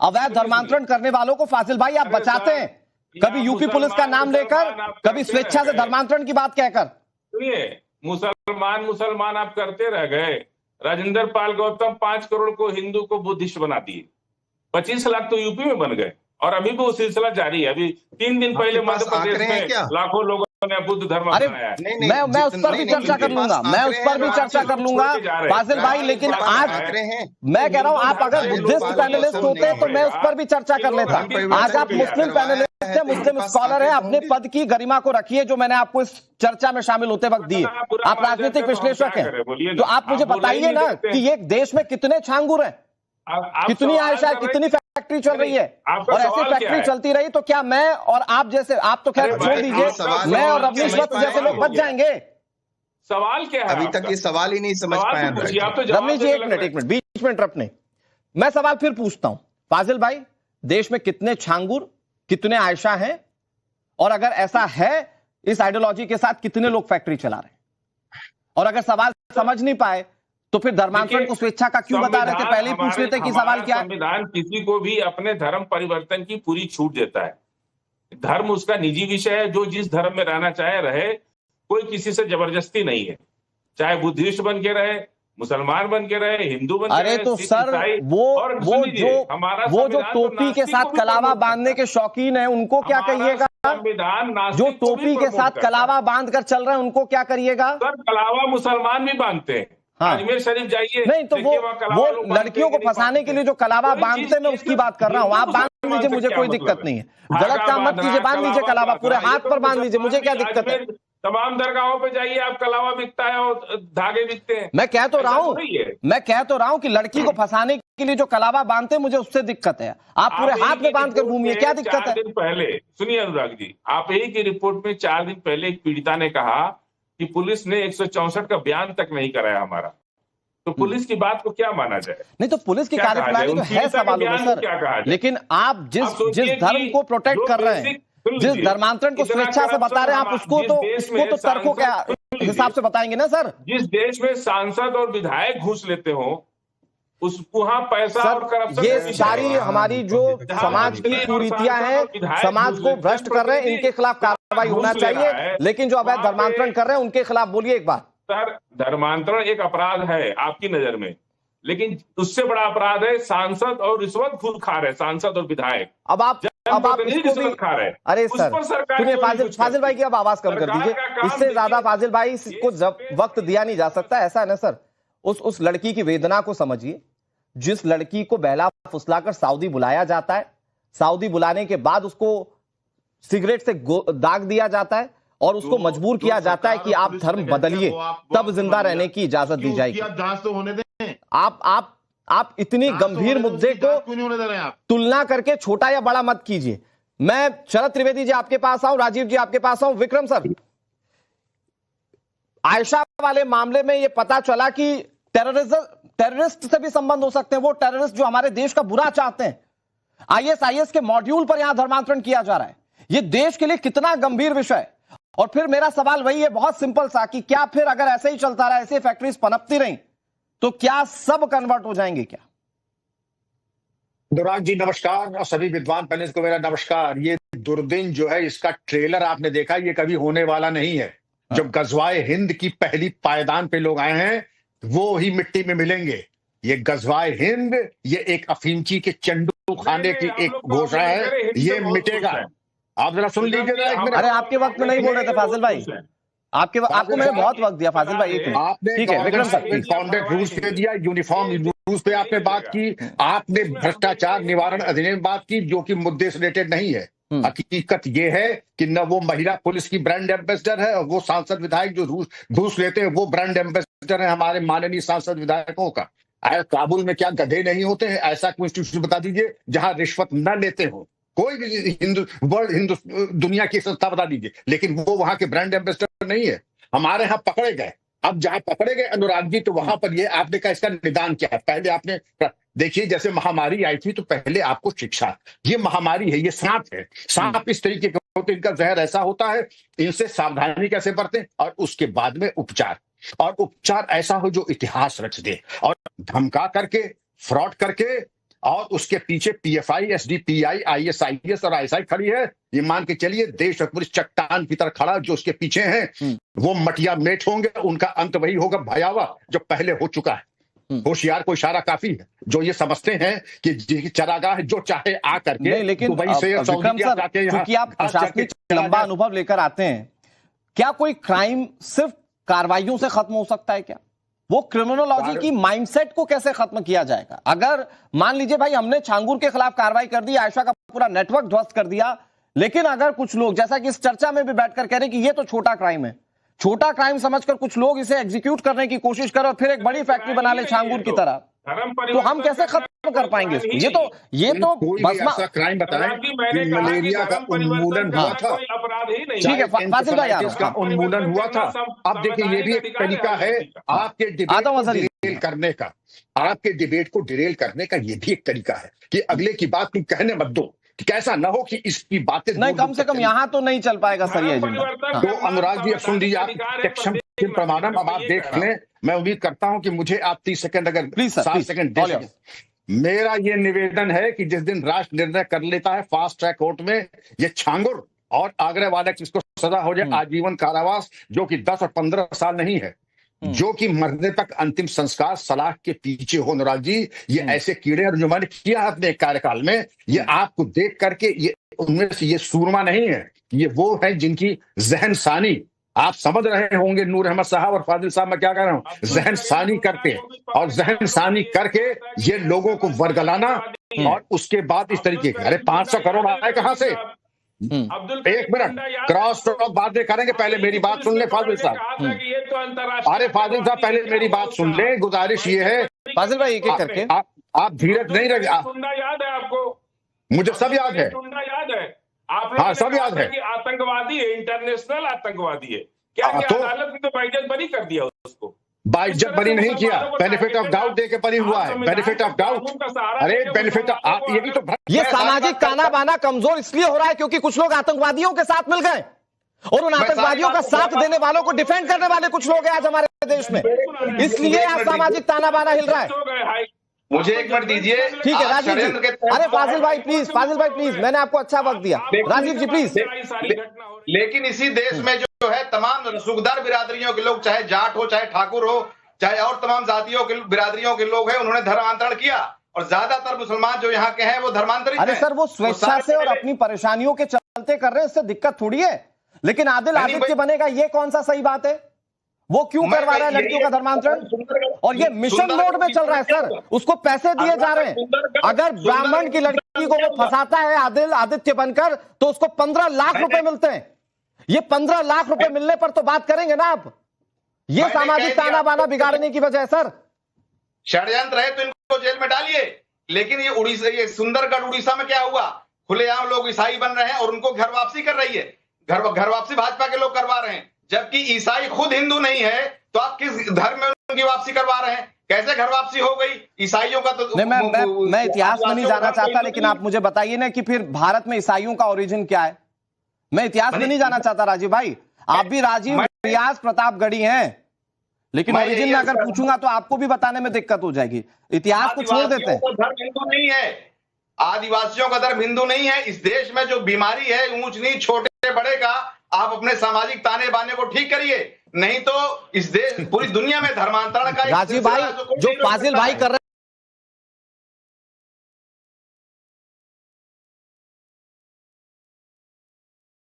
अवैध धर्मांतरण करने वालों को फाजिल भाई आप बचाते हैं, कभी यूपी पुलिस का नाम लेकर, कभी स्वेच्छा से धर्मांतरण की बात कहकर। सुनिए, मुसलमान आप करते रह गए। राजेंद्र पाल गौतम 5 करोड़ को हिंदू को बुद्धिस्ट बना दिए, 25 लाख तो यूपी में बन गए, और अभी भी वो सिलसिला जारी है। अभी 3 दिन पहले मध्य प्रदेश में लाखों लोगों ने बुद्ध धर्म अपनाया है। मैं उस पर भी चर्चा कर लूंगा, मैं उस पर भी चर्चा कर लूंगा फाजिल भाई, लेकिन आज मैं कह रहा हूं आप अगर बुद्धिस्ट पैनलिस्ट होते तो मैं उस पर भी चर्चा कर लेता। आज आप मुस्लिम पैनलिस्ट हैं, मुस्लिम स्कॉलर हैं, अपने पद की गरिमा को रखिए जो मैंने आपको इस चर्चा में शामिल होते वक्त दिए। आप राजनीतिक विश्लेषक हैं, तो आप मुझे बताइए ना कि ये देश में कितने छांगुर हैं, कितनी आयशा, कितनी फैक्ट्री चल रही है, और ऐसी फैक्ट्री चलती रही तो क्या मैं और आप जैसे, आप तो खैर छोड़ दीजिए, मैं और रवनीश वत्स जैसे लोग बच जाएंगे? सवाल क्या है? अभी तक ये सवाल ही नहीं समझ पाए रवनीश जी। एक मिनट बीच में इंटरप्ट नहीं, मैं सवाल फिर पूछता हूं। फाजिल भाई, देश में कितने छांगुर, कितने आयशा हैं, और अगर ऐसा है इस आइडियोलॉजी के साथ कितने लोग फैक्ट्री चला रहे हैं? और अगर सवाल समझ नहीं पाए तो फिर धर्मांतरण को स्वेच्छा का क्यों बता रहे थे? पहले ही पूछ लेते कि सवाल क्या है। संविधान किसी को भी अपने धर्म परिवर्तन की पूरी छूट देता है। धर्म उसका निजी विषय है, जो जिस धर्म में रहना चाहे रहे, कोई किसी से जबरदस्ती नहीं है। चाहे बुद्धिस्ट बन के रहे, मुसलमान बन के रहे, हिंदू बन के रहे। अरे तो सर वो जो टोपी के साथ कलावा बांधने के शौकीन है उनको क्या कहिएगा? संविधान जो टोपी के साथ कलावा बांध कर चल रहे हैं उनको क्या करिएगा? सर, कलावा मुसलमान भी बांधते हैं। हाँ। अजमेर शरीफ जाइए, नहीं तो वो लड़कियों को फंसाने के लिए जो कलावा बांधते मैं उसकी बात कर रहा हूँ। आप बांध लीजिए, मुझे कोई दिक्कत नहीं है, गलत काम मत कीजिए, बांध लीजिए कलावा, पूरे हाथ पर बांध लीजिए, मुझे क्या दिक्कत है? तमाम दरगाहों पे जाइए, आप कलावा बिकता है और धागे बिकते हैं। मैं कह तो रहा हूँ कि लड़की को फंसाने के लिए जो कलावा बांधते मुझे उससे दिक्कत है। आप पूरे हाथ में बांध कर घूमिए, क्या दिक्कत है? 4 दिन पहले सुनिए अनुराग जी, आप ही की रिपोर्ट में 4 दिन पहले एक पीड़िता ने कहा कि पुलिस ने 164 का बयान तक नहीं कराया हमारा। तो पुलिस की बात को क्या माना जाए? नहीं तो पुलिस की कार्यप्रणाली तो है सवालों में सर, लेकिन आप जिस धर्म को प्रोटेक्ट कर रहे हैं, जिस धर्मांतरण को स्वेच्छा से बता रहे हैं, आप उसको तो तर्कों के हिसाब से बताएंगे ना सर। जिस देश में सांसद और विधायक घूस लेते हो, उस वहां पैसा और करप्शन, ये सारी हमारी जो समाज की कुरीतियां हैं, समाज को भ्रष्ट कर रहे हैं, इनके खिलाफ कार्रवाई होना चाहिए। लेकिन जो अवैध धर्मांतरण कर रहे हैं उनके खिलाफ बोलिए एक बात। सर, धर्मांतरण एक अपराध है आपकी नजर में, लेकिन उससे बड़ा अपराध है सांसद और रिश्वत खुद खा रहे सांसद और विधायक। अब आप इसको भी खा रहे। अरे सर सुनिए, फाजिल भाई की अब आवाज कम कर दीजिए, इससे ज्यादा फाजिल भाई को जब वक्त दिया नहीं जा सकता। ऐसा है ना सर, उस लड़की की वेदना को समझिए, जिस लड़की को बहला फुसलाकर सऊदी बुलाया जाता है, सऊदी बुलाने के बाद उसको सिगरेट से दाग दिया जाता है और उसको मजबूर किया जाता है कि आप धर्म बदलिए, तब जिंदा रहने की इजाजत दी जाएगी। आप इतनी गंभीर मुद्दे को तुलना करके छोटा या बड़ा मत कीजिए। मैं शरद त्रिवेदी जी आपके पास आऊं, राजीव जी आपके पास आऊं, विक्रम सर, आयशा वाले मामले में यह पता चला कि टेररिस्ट से भी संबंध हो सकते हैं, वो टेररिस्ट जो हमारे देश का बुरा चाहते हैं। आईएसआईएस के मॉड्यूल पर यहां धर्मांतरण किया जा रहा है। यह देश के लिए कितना गंभीर विषय है। और फिर मेरा सवाल वही है, बहुत सिंपल सा, कि क्या फिर अगर ऐसे ही चलता रहा, ऐसे फैक्ट्रीज पनपती रही, तो क्या सब कन्वर्ट हो जाएंगे क्या? अनुराग जी नमस्कार, और सभी विद्वान पैनलिस्ट को मेरा नमस्कार। ये दुर्दिन जो है, इसका ट्रेलर आपने देखा, ये कभी होने वाला नहीं है। जब गजवाए हिंद की पहली पायदान पे लोग आए हैं, वो ही मिट्टी में मिलेंगे। ये गजवाए हिंद, ये एक अफीमची के चंडू खाने की एक घोषणा है, ये मिटेगा। आप जरा सुन लीजिए। अरे आपके वक्त में नहीं बोल रहे थे फाजिल भाई, आपको मैंने बहुत वक्त दिया फाजिल भाई। आपने ठीक है विक्रम सर, फाउंडेड रूल्स पे दिया, यूनिफॉर्म रूल्स पे आपने बात की, आपने भ्रष्टाचार निवारण अधिनियम बात की, जो कि मुद्दे से रिलेटेड नहीं है। हकीकत ये है कि न वो महिला पुलिस की ब्रांड एम्बेसडर है, और वो सांसद विधायक जो घूस लेते हैं वो ब्रांड एम्बेसडर है हमारे माननीय सांसद विधायकों का। काबुल में क्या गधे नहीं होते हैं? ऐसा कॉन्स्टिट्यूशन बता दीजिए जहां रिश्वत न लेते हो। कोई भी वर्ल्ड दुनिया की संस्था बता दीजिए, लेकिन वो वहां के ब्रांड एम्बेसडर नहीं है। हमारे यहाँ पकड़े गए, अब जहां पकड़े गए अनुराग जी, तो वहां पर ये आपने कहा इसका निदान क्या है? पहले आपने देखिए, जैसे महामारी आई थी तो पहले आपको शिक्षा, ये महामारी है, ये सांप है, सांप इस तरीके के होते, इनका जहर ऐसा होता है, इनसे सावधानी कैसे बरतें, और उसके बाद में उपचार, और उपचार ऐसा हो जो इतिहास रच दे, और धमका करके, फ्रॉड करके और उसके पीछे पीएफआई, एसडीपीआई, आईएसआईएस और आईएसआई खड़ी है। ये मान के चलिए देश और पुलिस चट्टान की तरह खड़ा जो उसके पीछे हैं वो मटिया मेट होंगे। उनका अंत वही होगा भयावह जो पहले हो चुका है। होशियार को इशारा काफी है जो ये समझते हैं कि चरागाह जो चाहे आ करके नहीं, लेकिन दुबई से विक्रम सर, क्योंकि आप प्रशासनिक लंबा अनुभव लेकर आते हैं, क्या कोई क्राइम सिर्फ कार्रवाइयों से खत्म हो सकता है क्या? वो क्रिमिनोलॉजी की माइंडसेट को कैसे खत्म किया जाएगा? अगर मान लीजिए भाई हमने छांगुर के खिलाफ कार्रवाई कर दी, आयशा का पूरा नेटवर्क ध्वस्त कर दिया, लेकिन अगर कुछ लोग जैसा कि इस चर्चा में भी बैठकर कह रहे हैं कि ये तो छोटा क्राइम है, छोटा क्राइम समझकर कुछ लोग इसे एग्जीक्यूट करने की कोशिश करें और फिर एक बड़ी फैक्ट्री बना ले छांगुर की तरह, तो हम कैसे खत्म कर पाएंगे इसको? ये तो बस ऐसा क्राइम बताएं कि मलेरिया का उन्मूलन हुआ था। ठीक है फाजिल भाई, इसका उन्मूलन हुआ था। अब देखिए ये भी एक तरीका है आपके डिबेट करने का, आपके डिबेट को डिरेल करने का ये भी एक तरीका है कि अगले की बात तुम कहने मत दो, कैसा ना हो कि इसकी बातें नहीं, कम से कम यहां तो नहीं चल पाएगा सर ये एजेंडा। तो अनुराग जी अब सुन लीजिए, आप प्रमाणम अब आप देख लें। मैं उम्मीद करता हूं कि मुझे आप 30 सेकंड अगर 7 सेकंड दे सकें। मेरा ये निवेदन है कि जिस दिन राष्ट्र निर्णय कर लेता है फास्ट ट्रैक कोर्ट में, ये छांगुर और आगरा वाला जिसको सजा हो जाए आजीवन कारावास, जो कि 10 और 15 साल नहीं है, जो कि मरने तक अंतिम संस्कार सलाह के पीछे हो। अनुराग जी ये ऐसे कीड़े और जो मैंने किया अपने कार्यकाल में, ये आपको देख करके ये उनमें से ये सूरमा नहीं है, ये वो है जिनकी जहन सानी आप समझ रहे होंगे। नूर अहमद साहब और फाजिल साहब मैं क्या कह रहा हूं, जहन सानी करते और जहन सानी करके ये लोगों को वर्गलाना और उसके बाद इस तरीके के, अरे 500 करोड़ आए कहां से? एक मिनट, क्रॉस टॉक बातें करेंगे, पहले मेरी बात सुन ले फाजिल साहब। अरे फाजिल साहब पहले मेरी बात सुन ले, गुजारिश ये है फाजिल भाई एक एक करके आप धीरज नहीं रहे। याद है आपको? मुझे सब याद है, याद है आप? हाँ सब याद है। आतंकवादी है, इंटरनेशनल आतंकवादी है। क्या तो अदालत ने तो बाइज्जत बरी कर दिया उसको? बाइज्जत बरी नहीं किया, बेनिफिट ऑफ डाउट दे के बरी हुआ है। बेनिफिट ऑफ डाउट, अरे बेनिफिट आप ये भी तो, ये सामाजिक ताना बाना कमजोर इसलिए हो रहा है क्योंकि कुछ लोग आतंकवादियों के साथ मिल गए और उन आतंकवादियों का साथ देने वालों को डिफेंड करने वाले कुछ लोग हैं आज हमारे देश में, इसलिए आज सामाजिक ताना बाना हिल रहा है। मुझे एक मिनट दीजिए। ठीक है राजीव जी, अरे फाजिल भाई प्लीज, मैंने आपको अच्छा वक्त दिया। राजीव जी प्लीज। लेकिन इसी देश में जो है तमाम रसूखदार बिरादरियों के लोग, चाहे जाट हो, चाहे ठाकुर हो, चाहे और तमाम जातियों के बिरादरियों के लोग हैं, उन्होंने धर्मांतरण किया और ज्यादातर मुसलमान जो यहाँ के हैं वो धर्मांतरित अरे सर वो स्वेच्छा से और अपनी परेशानियों के चलते कर रहे हैं, इससे दिक्कत थोड़ी है। लेकिन आदिल आदित्य बनेगा ये कौन सा सही बात है? वो क्यों करवा रहा है लड़कियों का धर्मांतरण? और ये मिशन मोड में चल रहा है सर, उसको पैसे दिए जा रहे हैं। अगर ब्राह्मण की लड़की को वो फंसाता है आदिल आदित्य बनकर तो उसको 15 लाख रुपए मिलते हैं। ये 15 लाख रुपए मिलने पर तो बात करेंगे ना आप। ये सामाजिक ताना बाना बिगाड़ने की वजह है सर। षड्यंत्र है तो इनको जेल में डालिए। लेकिन ये उड़ीसा, ये सुंदरगढ़ उड़ीसा में क्या हुआ? खुलेआम लोग ईसाई बन रहे हैं और उनको घर वापसी कर रही है। घर वापसी भाजपा के लोग करवा रहे हैं, जबकि ईसाई खुद हिंदू नहीं है, तो आप किस धर्म में उनकी वापसी करवा रहे हैं? कैसे घर वापसी हो गई ईसाइयों का? तो नहीं, मैं इतिहास में नहीं जाना चाहता, लेकिन आप मुझे बताइए ना कि फिर भारत में ईसाइयों का ओरिजिन क्या है? मैं इतिहास में नहीं जाना चाहता राजीव भाई, आप भी राजीव रियाज प्रतापगढ़ी हैं, लेकिन ओरिजिन में अगर पूछूंगा तो आपको भी बताने में दिक्कत हो जाएगी। इतिहास को छोड़ देते हैं। धर्म हिंदू नहीं है, आदिवासियों का धर्म हिंदू नहीं है। इस देश में जो बीमारी है ऊंच नीच छोटे बड़े का, आप अपने सामाजिक ताने बाने को ठीक करिए, नहीं तो इस देश पूरी दुनिया में धर्मांतरण का राजीव भाई जो फाजिल भाई कर रहे